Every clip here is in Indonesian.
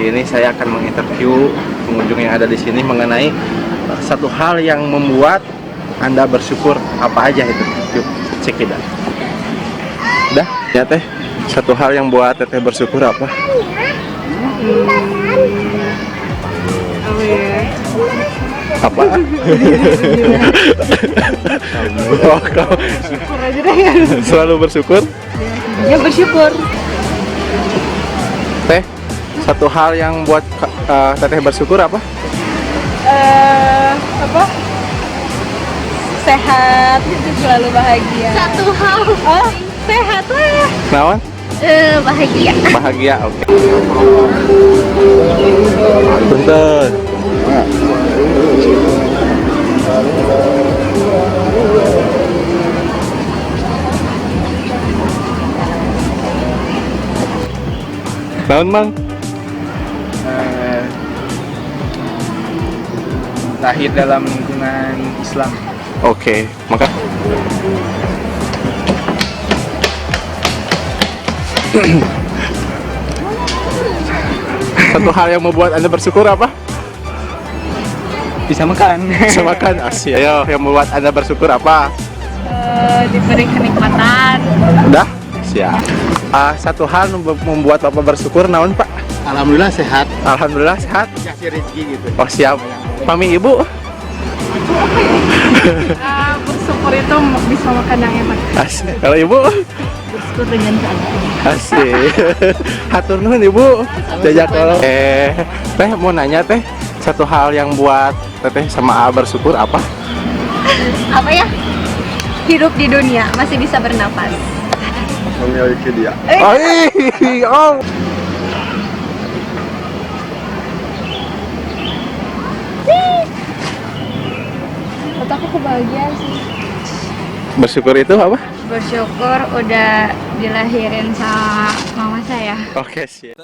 Kali ini saya akan menginterview pengunjung yang ada di sini mengenai satu hal yang membuat Anda bersyukur. Apa aja itu? Yuk, cek it out. Dah, ya teh. Satu hal yang buat teteh bersyukur apa? Apa? Oh, kau Syukur aja deh ya. selalu bersyukur? Ya bersyukur. Teh, satu hal yang buat teteh bersyukur apa? Apa? Sehat, selalu bahagia. Satu hal Oh, sehat lah ya. Nawan? bahagia. Bahagia, oke. Bentar. Naon, Mang? Lahir dalam lingkungan Islam. Oke, maka satu hal yang membuat Anda bersyukur apa? Bisa makan. Bisa makan, asik. Ayo, yang membuat Anda bersyukur apa? Diberi kenikmatan. Udah? Siap. Satu hal membuat Bapak bersyukur, naon, Pak? Alhamdulillah sehat. Alhamdulillah sehat. Kasih rezeki gitu. Oh, siap. Mami, Ibu? Bersyukur itu bisa makan yang enak. Asik. Kalau Ibu? Bersyukur dengan keadaan. Asik. Hatur nuhun, Ibu. Jajak kalau. Teh mau nanya, Teh. Satu hal yang buat Teteh sama A bersyukur apa? Apa ya? Hidup di dunia masih bisa bernapas. Memiliki dia. Oh. Menurut aku kebahagiaan sih. Bersyukur itu apa? Bersyukur udah dilahirin sama mama saya. Oke, siap.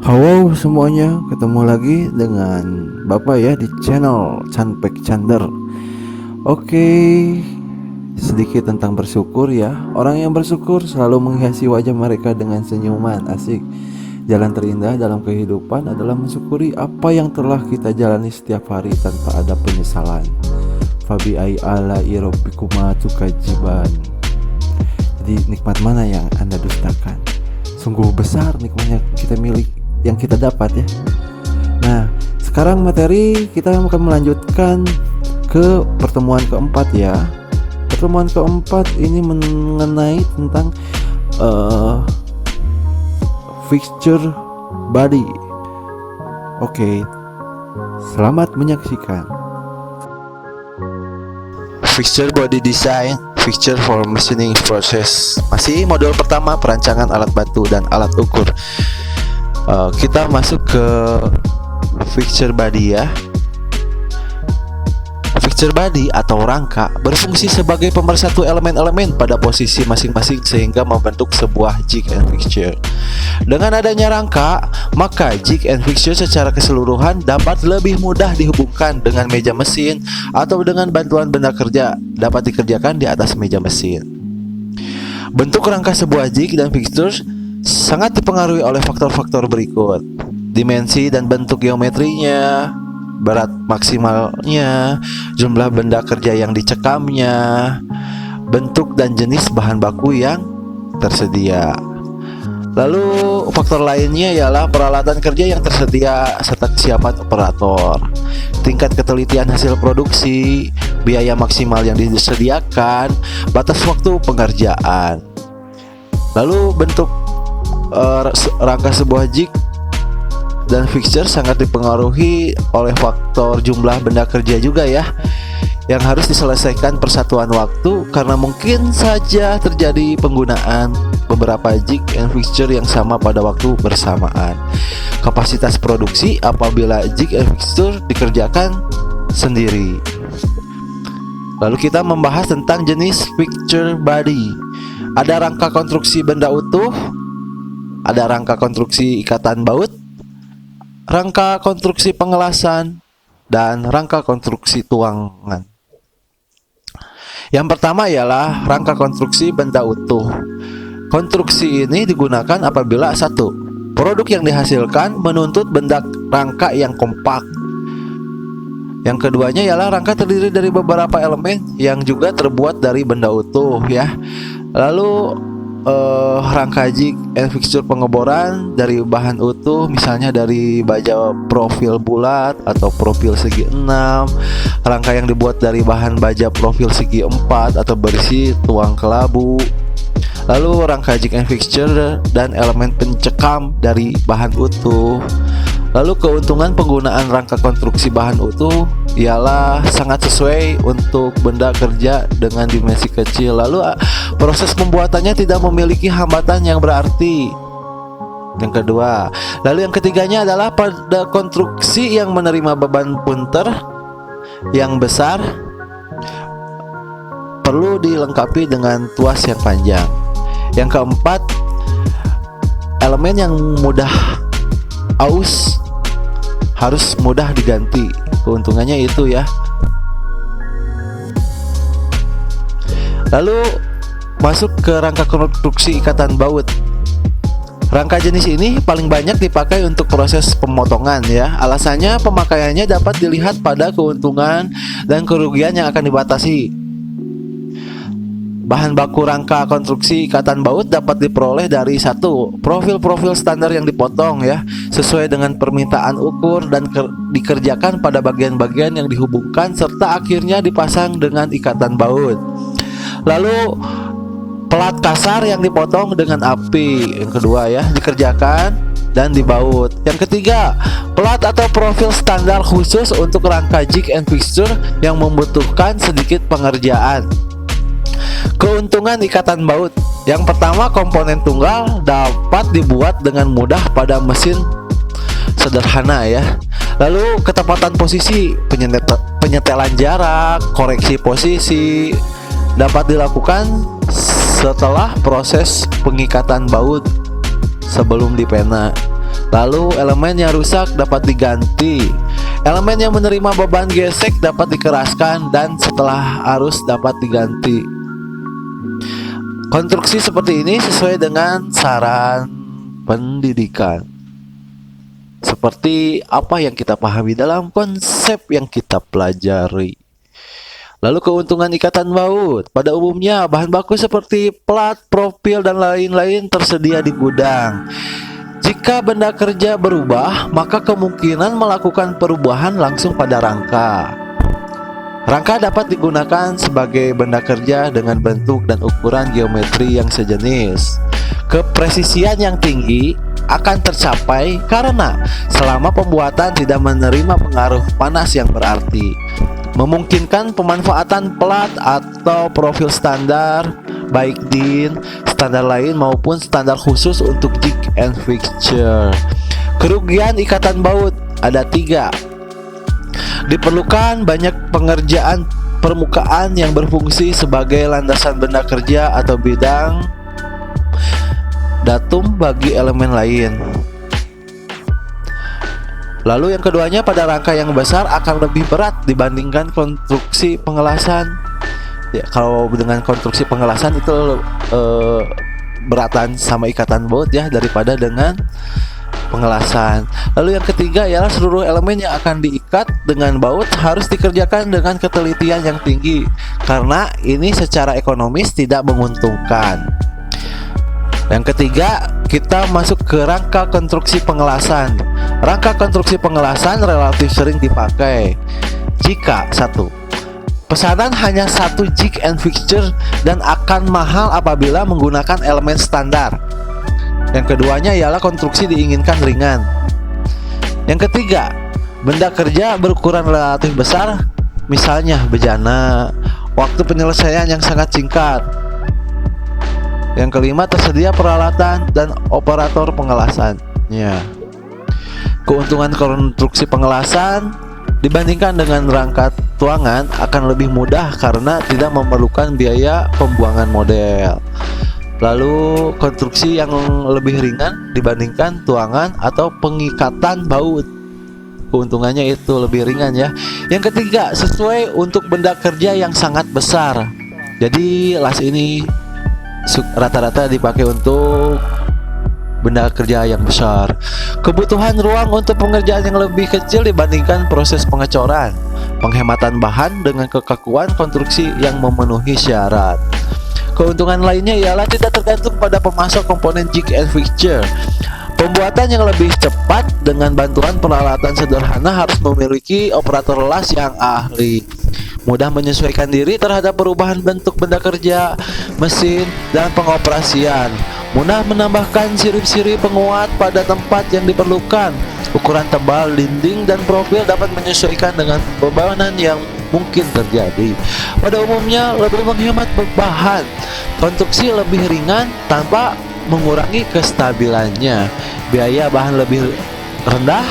Halo semuanya, ketemu lagi dengan Bapak ya di channel Canpek Cander. Oke, sedikit tentang bersyukur ya. Orang yang bersyukur selalu menghiasi wajah mereka dengan senyuman. Asik. Jalan terindah dalam kehidupan adalah mensyukuri apa yang telah kita jalani setiap hari tanpa ada penyesalan. Fabi ai ala irobikuma tukajiban. Jadi nikmat mana yang Anda dustakan? Sungguh besar nikmatnya kita milik yang kita dapat ya. Nah, sekarang materi kita akan melanjutkan ke pertemuan keempat ya. Pertemuan keempat ini mengenai tentang fixture body. Oke, selamat menyaksikan. Fixture body design, fixture for machining process. Masih modul pertama, perancangan alat bantu dan alat ukur. Kita masuk ke fixture body ya. Fixture body atau rangka berfungsi sebagai pemersatu elemen-elemen pada posisi masing-masing sehingga membentuk sebuah jig and fixture. Dengan adanya rangka, maka jig and fixture secara keseluruhan dapat lebih mudah dihubungkan dengan meja mesin atau dengan bantuan benda kerja dapat dikerjakan di atas meja mesin. Bentuk rangka sebuah jig dan fixture sangat dipengaruhi oleh faktor-faktor berikut: dimensi dan bentuk geometrinya, berat maksimalnya, jumlah benda kerja yang dicekamnya, bentuk dan jenis bahan baku yang tersedia. Lalu faktor lainnya ialah peralatan kerja yang tersedia serta kesiapan operator, tingkat ketelitian hasil produksi, biaya maksimal yang disediakan, batas waktu pengerjaan. Lalu bentuk rangka sebuah jig dan fixture sangat dipengaruhi oleh faktor jumlah benda kerja juga ya, yang harus diselesaikan persatuan waktu karena mungkin saja terjadi penggunaan beberapa jig and fixture yang sama pada waktu bersamaan. Kapasitas produksi apabila jig and fixture dikerjakan sendiri. Lalu kita membahas tentang jenis fixture body. Ada rangka konstruksi benda utuh, ada rangka konstruksi ikatan baut, rangka konstruksi pengelasan, dan rangka konstruksi tuangan. Yang pertama ialah rangka konstruksi benda utuh. Konstruksi ini digunakan apabila satu, produk yang dihasilkan menuntut benda rangka yang kompak. Yang keduanya ialah rangka terdiri dari beberapa elemen yang juga terbuat dari benda utuh ya. Lalu rangka jig and fixture pengeboran dari bahan utuh, misalnya dari baja profil bulat atau profil segi 6, rangka yang dibuat dari bahan baja profil segi 4 atau berisi tuang kelabu. Lalu rangka jig and fixture dan elemen pencekam dari bahan utuh. Lalu keuntungan penggunaan rangka konstruksi bahan utuh ialah sangat sesuai untuk benda kerja dengan dimensi kecil. Lalu proses pembuatannya tidak memiliki hambatan yang berarti. Yang kedua, lalu yang ketiganya adalah pada konstruksi yang menerima beban punter yang besar perlu dilengkapi dengan tuas yang panjang. Yang keempat, elemen yang mudah aus harus mudah diganti. Keuntungannya itu ya. Lalu masuk ke rangka konstruksi ikatan baut. Rangka jenis ini paling banyak dipakai untuk proses pemotongan ya. Alasannya pemakaiannya dapat dilihat pada keuntungan dan kerugian yang akan dibatasi. Bahan baku rangka konstruksi ikatan baut dapat diperoleh dari satu, profil-profil standar yang dipotong ya, sesuai dengan permintaan ukur dan dikerjakan pada bagian-bagian yang dihubungkan serta akhirnya dipasang dengan ikatan baut. Lalu pelat kasar yang dipotong dengan api. Yang kedua ya, dikerjakan dan dibaut. Yang ketiga, pelat atau profil standar khusus untuk rangka jig and fixture yang membutuhkan sedikit pengerjaan. Keuntungan ikatan baut. Yang pertama, komponen tunggal dapat dibuat dengan mudah pada mesin sederhana ya. Lalu ketepatan posisi, penyetelan jarak, koreksi posisi dapat dilakukan setelah proses pengikatan baut sebelum dipena. Lalu elemen yang rusak dapat diganti. Elemen yang menerima beban gesek dapat dikeraskan dan setelah arus dapat diganti. Konstruksi seperti ini sesuai dengan saran pendidikan. Seperti apa yang kita pahami dalam konsep yang kita pelajari. Lalu keuntungan ikatan baut. Pada umumnya bahan baku seperti plat, profil, dan lain-lain tersedia di gudang. Jika benda kerja berubah, maka kemungkinan melakukan perubahan langsung pada rangka. Rangka dapat digunakan sebagai benda kerja dengan bentuk dan ukuran geometri yang sejenis. Kepresisian yang tinggi akan tercapai karena selama pembuatan tidak menerima pengaruh panas yang berarti, memungkinkan pemanfaatan pelat atau profil standar, baik DIN, standar lain maupun standar khusus untuk jig and fixture. Kerugian ikatan baut ada 3. Diperlukan banyak pengerjaan permukaan yang berfungsi sebagai landasan benda kerja atau bidang datum bagi elemen lain. Lalu yang keduanya, pada rangka yang besar akan lebih berat dibandingkan konstruksi pengelasan. Ya, kalau dengan konstruksi pengelasan itu beratan sama ikatan baut ya daripada dengan pengelasan. Lalu yang ketiga ialah seluruh elemen yang akan diikat dengan baut harus dikerjakan dengan ketelitian yang tinggi karena ini secara ekonomis tidak menguntungkan. Yang ketiga, kita masuk ke rangka konstruksi pengelasan. Rangka konstruksi pengelasan relatif sering dipakai jika satu, pesanan hanya satu jig and fixture dan akan mahal apabila menggunakan elemen standar. Yang keduanya ialah konstruksi diinginkan ringan. Yang ketiga, benda kerja berukuran relatif besar, misalnya bejana, waktu penyelesaian yang sangat singkat. Yang kelima, tersedia peralatan dan operator pengelasannya. Keuntungan konstruksi pengelasan dibandingkan dengan rangka tuangan akan lebih mudah karena tidak memerlukan biaya pembuangan model. Lalu konstruksi yang lebih ringan dibandingkan tuangan atau pengikatan baut. Keuntungannya itu lebih ringan ya. Yang ketiga, sesuai untuk benda kerja yang sangat besar. Jadi las ini rata-rata dipakai untuk benda kerja yang besar. Kebutuhan ruang untuk pengerjaan yang lebih kecil dibandingkan proses pengecoran. Penghematan bahan dengan kekakuan konstruksi yang memenuhi syarat. Keuntungan lainnya ialah tidak tergantung pada pemasok komponen jig and fixture. Pembuatan yang lebih cepat dengan bantuan peralatan sederhana harus memiliki operator las yang ahli. Mudah menyesuaikan diri terhadap perubahan bentuk benda kerja, mesin, dan pengoperasian. Mudah menambahkan sirip-sirip penguat pada tempat yang diperlukan. Ukuran tebal dinding dan profil dapat menyesuaikan dengan bebanan yang mungkin terjadi. Pada umumnya lebih menghemat bahan. Konstruksi lebih ringan tanpa mengurangi kestabilannya. Biaya bahan lebih rendah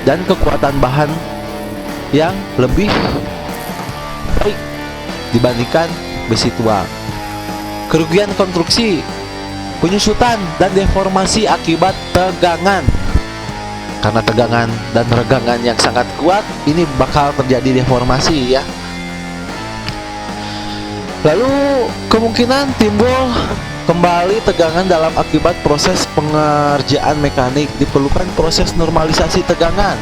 dan kekuatan bahan yang lebih baik dibandingkan besi tua. Kerugian konstruksi, penyusutan dan deformasi akibat tegangan. Karena tegangan dan regangan yang sangat kuat, ini bakal terjadi deformasi ya. Lalu kemungkinan timbul kembali tegangan dalam akibat proses pengerjaan mekanik. Diperlukan proses normalisasi tegangan.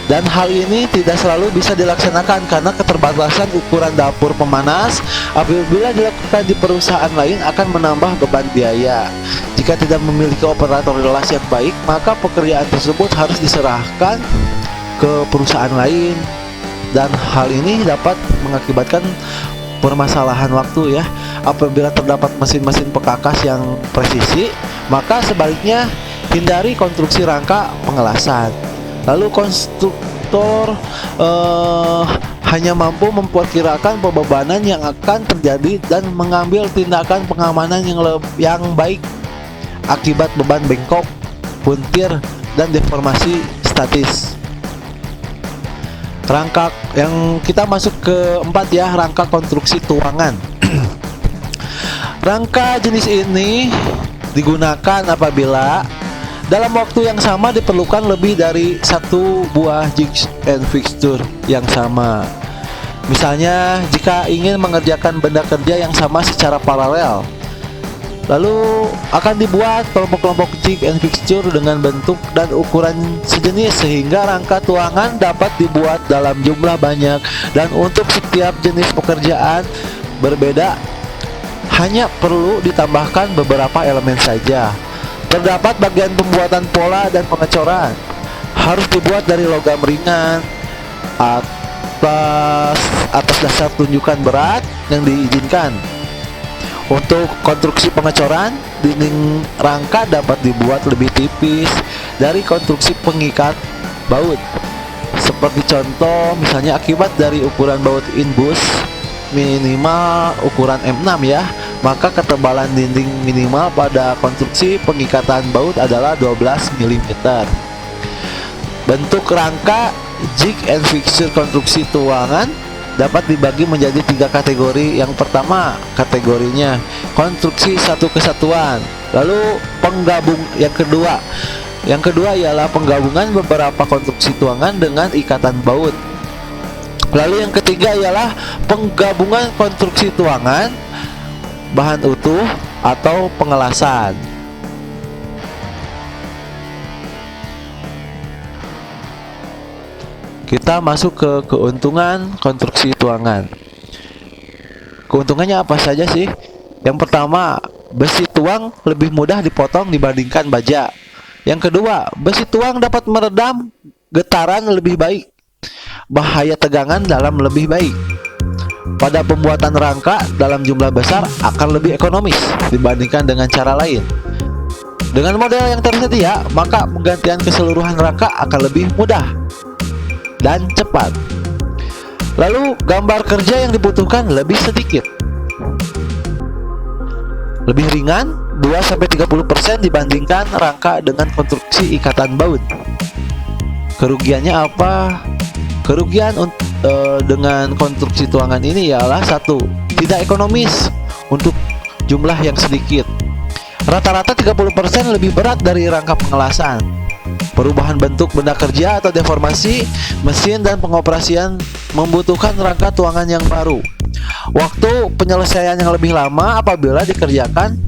Dan hal ini tidak selalu bisa dilaksanakan karena keterbatasan ukuran dapur pemanas. Apabila dilakukan di perusahaan lain akan menambah beban biaya. Jika tidak memiliki operator las yang baik, maka pekerjaan tersebut harus diserahkan ke perusahaan lain. Dan hal ini dapat mengakibatkan permasalahan waktu ya. Apabila terdapat mesin-mesin pekakas yang presisi, maka sebaliknya hindari konstruksi rangka pengelasan. Lalu konstruktor hanya mampu memperkirakan pembebanan yang akan terjadi dan mengambil tindakan pengamanan yang baik akibat beban bengkok, puntir, dan deformasi statis. Rangka yang kita masuk ke 4 ya, rangka konstruksi tuangan. Rangka jenis ini digunakan apabila dalam waktu yang sama diperlukan lebih dari satu buah jig and fixture yang sama. Misalnya jika ingin mengerjakan benda kerja yang sama secara paralel, lalu akan dibuat kelompok-kelompok jig and fixture dengan bentuk dan ukuran sejenis sehingga rangka tuangan dapat dibuat dalam jumlah banyak dan untuk setiap jenis pekerjaan berbeda hanya perlu ditambahkan beberapa elemen saja. Terdapat bagian pembuatan pola dan pengecoran. Harus dibuat dari logam ringan atas dasar tunjukan berat yang diizinkan. Untuk konstruksi pengecoran, dinding rangka dapat dibuat lebih tipis dari konstruksi pengikat baut. Seperti contoh, misalnya akibat dari ukuran baut inbus minimal ukuran M6 ya, maka ketebalan dinding minimal pada konstruksi pengikatan baut adalah 12 mm. Bentuk rangka jig and fixture konstruksi tuangan dapat dibagi menjadi 3 kategori. Yang pertama kategorinya konstruksi satu kesatuan. Lalu yang kedua ialah penggabungan beberapa konstruksi tuangan dengan ikatan baut. Lalu yang ketiga ialah penggabungan konstruksi tuangan, bahan utuh atau pengelasan. Kita masuk ke keuntungan konstruksi tuangan. Keuntungannya apa saja sih? Yang pertama, besi tuang lebih mudah dipotong dibandingkan baja. Yang kedua, besi tuang dapat meredam getaran lebih baik. Bahaya tegangan dalam lebih baik. Pada pembuatan rangka dalam jumlah besar akan lebih ekonomis dibandingkan dengan cara lain. Dengan model yang tersedia, maka penggantian keseluruhan rangka akan lebih mudah dan cepat. Lalu gambar kerja yang dibutuhkan lebih sedikit. Lebih ringan 2-30% dibandingkan rangka dengan konstruksi ikatan baut. Kerugiannya apa? Kerugian dengan konstruksi tuangan ini ialah 1. Tidak ekonomis untuk jumlah yang sedikit. Rata-rata 30% lebih berat dari rangka pengelasan. Perubahan bentuk benda kerja atau deformasi mesin dan pengoperasian membutuhkan rangka tuangan yang baru. waktu penyelesaian yang lebih lama apabila dikerjakan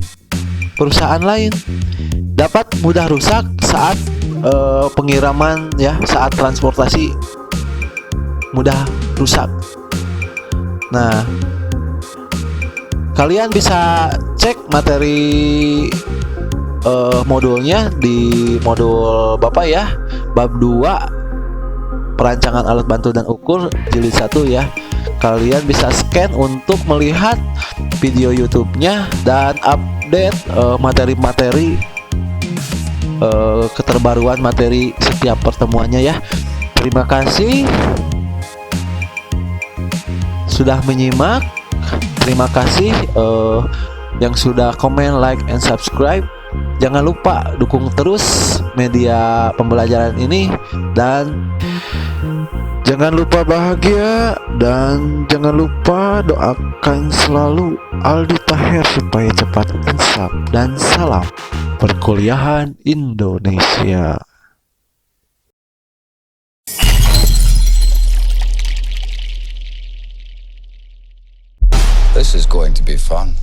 perusahaan lain. Dapat mudah rusak saat pengiriman ya, saat transportasi mudah rusak. Nah, kalian bisa cek materi modulnya di modul Bapak ya, bab 2 perancangan alat bantu dan ukur jilid 1 ya. Kalian bisa scan untuk melihat video YouTube-nya dan update materi-materi keterbaruan materi setiap pertemuannya ya. Terima kasih sudah menyimak. Terima kasih yang sudah komen, like, and subscribe. Jangan lupa dukung terus media pembelajaran ini, dan jangan lupa bahagia, dan jangan lupa doakan selalu Aldi Taher supaya cepat insaf, dan salam perkuliahan Indonesia. This is going to be fun.